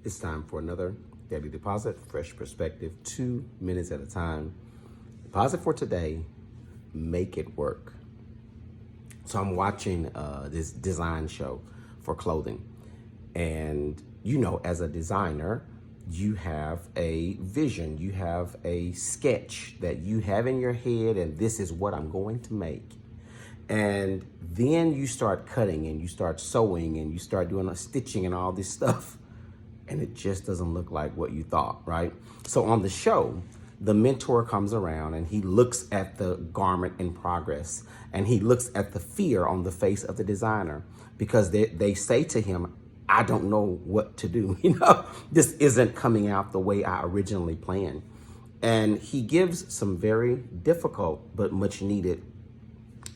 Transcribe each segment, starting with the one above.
It's time for another daily deposit, fresh perspective, 2 minutes at a time. Deposit for today, make it work. So I'm watching this design show for clothing. And as a designer, you have a vision, you have a sketch that you have in your head, and this is what I'm going to make. And then you start cutting and you start sewing and you start doing a stitching and all this stuff. And it just doesn't look like what you thought, right? So on the show, the mentor comes around and he looks at the garment in progress and he looks at the fear on the face of the designer because they say to him, I don't know what to do. This isn't coming out the way I originally planned. And he gives some very difficult but much needed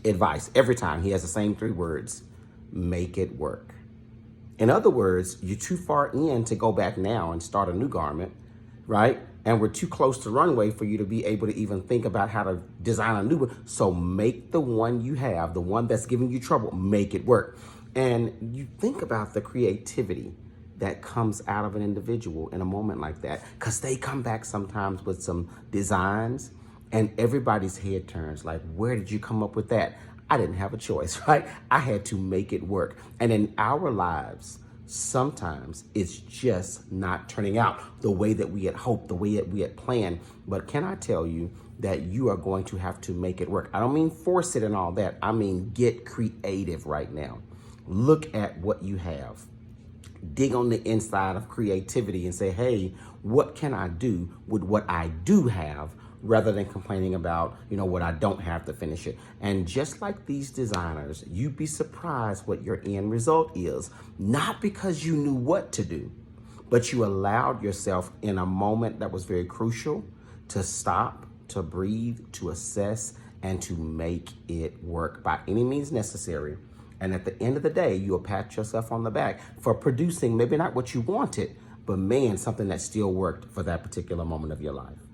advice. Every time he has the same 3 words: make it work. In other words, you're too far in to go back now and start a new garment, right? And we're too close to runway for you to be able to even think about how to design a new one. So make the one you have, the one that's giving you trouble, make it work. And you think about the creativity that comes out of an individual in a moment like that, because they come back sometimes with some designs and everybody's head turns like, where did you come up with that? I didn't have a choice, right? I had to make it work. And in our lives, sometimes it's just not turning out the way that we had hoped, the way that we had planned. But can I tell you that you are going to have to make it work? I don't mean force it and all that. I mean, get creative right now. Look at what you have. Dig on the inside of creativity and say, hey, what can I do with what I do have, rather than complaining about, what I don't have to finish it. And just like these designers, you'd be surprised what your end result is, not because you knew what to do, but you allowed yourself in a moment that was very crucial to stop, to breathe, to assess, and to make it work by any means necessary. And at the end of the day, you'll pat yourself on the back for producing maybe not what you wanted, but man, something that still worked for that particular moment of your life.